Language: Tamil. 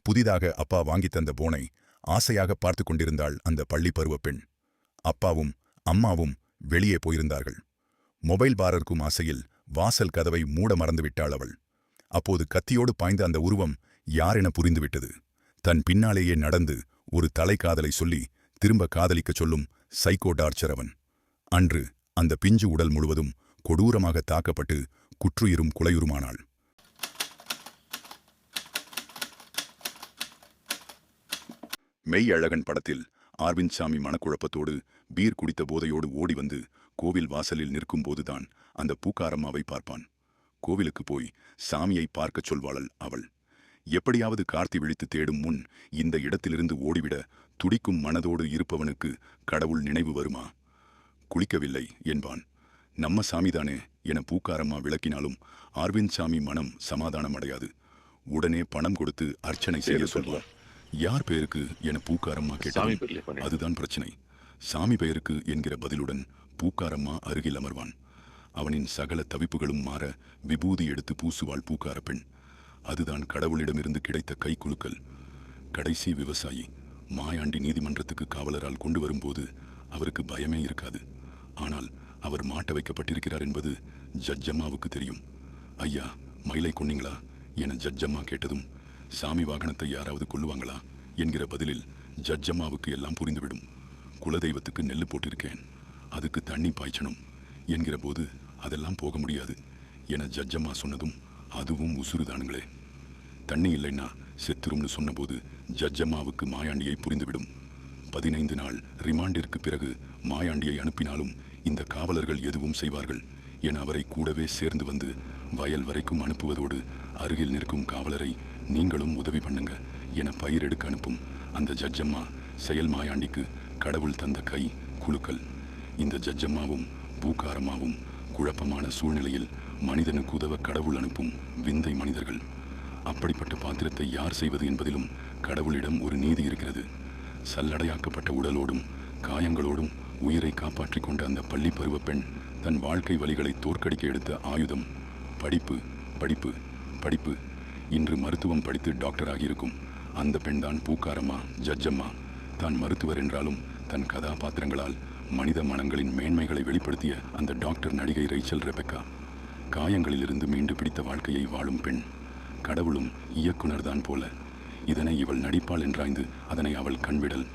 புதிதாக அப்பா வாங்கித் தந்த போனை ஆசையாக பார்த்து கொண்டிருந்தாள் அந்த பள்ளி பருவ பெண். அப்பாவும் அம்மாவும் வெளியே போயிருந்தார்கள். மொபைல் பாரர்க்கும் ஆசையில் வாசல் கதவை மூட மறந்துவிட்டாள் அவள். அப்போது கத்தியோடு பாய்ந்த அந்த உருவம் யாரென புரிந்துவிட்டது. தன் பின்னாலேயே நடந்து ஒரு தலைக்காதலை சொல்லி திரும்ப காதலிக்கச் சொல்லும் சைக்கோ டார்ச்சர் அவன். அன்று அந்த பிஞ்சு உடல் முழுவதும் கொடூரமாக தாக்கப்பட்டு குற்றுயிரும் குலையுருமானாள். மெய் அழகன் படத்தில் அரவிந்த் சாமி மனக்குழப்பத்தோடு பீர் குடித்த போதையோடு ஓடி வந்து கோவில் வாசலில் நிற்கும்போதுதான் அந்த பூக்காரம்மாவை பார்ப்பான். கோவிலுக்கு போய் சாமியை பார்க்கச் சொல்வாள் அவள். எப்படியாவது கார்த்தி விழித்து தேடும் முன் இந்த இடத்திலிருந்து ஓடிவிட துடிக்கும் மனதோடு இருப்பவனுக்கு கடவுள் நினைவு வருமா? குளிக்கவில்லை என்பான். நம்ம சாமிதானே என பூக்காரம்மா விளக்கினாலும் அரவிந்த் சாமி மனம் சமாதானம் அடையாது. உடனே பணம் கொடுத்து அர்ச்சனை செய்ய சொல்வார். யார் பெயருக்கு என பூக்காரம்மா கேட்டால் அதுதான் பிரச்சனை. சாமி பெயருக்கு என்கிற பதிலுடன் பூக்காரம்மா அருகில் அமர்வான். அவனின் சகல தவிப்புகளும் மாற விபூதி எடுத்து பூசுவாள் பூக்கார பெண். அதுதான் கடவுளிடமிருந்து கிடைத்த கைக்குலுக்கல். கடைசி விவசாயி மாயாண்டி நீதிமன்றத்துக்கு காவலரால் கொண்டு வரும்போது அவருக்கு பயமே இருக்காது. ஆனால் அவர் மாட்ட வைக்கப்பட்டிருக்கிறார் என்பது ஜட்ஜம்மாவுக்கு தெரியும். ஐயா, மயிலை கொன்னீங்களா என ஜட்ஜம்மா கேட்டதும் சாமி வாகனத்தை யாராவது கொல்லுவாங்களா என்கிற பதிலில் ஜட்ஜம்மாவுக்கு எல்லாம் புரிந்துவிடும். குலதெய்வத்துக்கு நெல்லு போட்டிருக்கேன், அதுக்கு தண்ணி பாய்ச்சணும் என்கிற போது அதெல்லாம் போக முடியாது என ஜட்ஜம்மா சொன்னதும் அதுவும் உசுறுதானுங்களே. தண்ணி இல்லைன்னா செத்துரும்னு சொன்னபோது ஜட்ஜம்மாவுக்கு மாயாண்டியை புரிந்துவிடும். 15 நாள் ரிமாண்டிற்கு பிறகு மாயாண்டியை அனுப்பினாலும் இந்த காவலர்கள் எதுவும் செய்வார்கள் என அவரை கூடவே சேர்ந்து வந்து வயல் வரைக்கும் அனுப்புவதோடு அருகில் நிற்கும் காவலரை நீங்களும் உதவி பண்ணுங்க என பயிர் எடுக்க அனுப்பும் அந்த ஜட்ஜம்மா செயல் மாயாண்டிக்கு கடவுள் தந்த கை குலுக்கல். இந்த ஜட்ஜம்மாவும் பூக்காரம்மாவும் குழப்பமான சூழ்நிலையில் மனிதனுக்கு உதவ கடவுள் அனுப்பும் விந்தை மனிதர்கள். அப்படிப்பட்ட பாத்திரத்தை யார் செய்வது என்பதிலும் கடவுளிடம் ஒரு நீதி இருக்கிறது. சல்லடையாக்கப்பட்ட உடலோடும் காயங்களோடும் உயிரை காப்பாற்றிக் கொண்ட அந்த பள்ளி பருவ பெண் தன் வாழ்க்கை வலிகளை தோற்கடிக்க எடுத்த ஆயுதம் படிப்பு, படிப்பு, படிப்பு. இன்று மருத்துவம் படித்து டாக்டர் ஆகியிருக்கும் அந்த பெண்தான் பூக்காரம்மா ஜட்ஜம்மா. தான் மருத்துவர் என்றாலும் தன் கதாபாத்திரங்களால் மனித மனங்களின் மேன்மைகளை வெளிப்படுத்திய அந்த டாக்டர் நடிகை ரைச்சல் ரெபெக்கா. காயங்களிலிருந்து மீண்டு பிடித்த வாழ்க்கையை வாழும் பெண். கடவுளும் இயக்குனர்தான் போல. இதனை இவள் நடிப்பாள் என்றாய்ந்து அதனை அவள் கண்விடல்.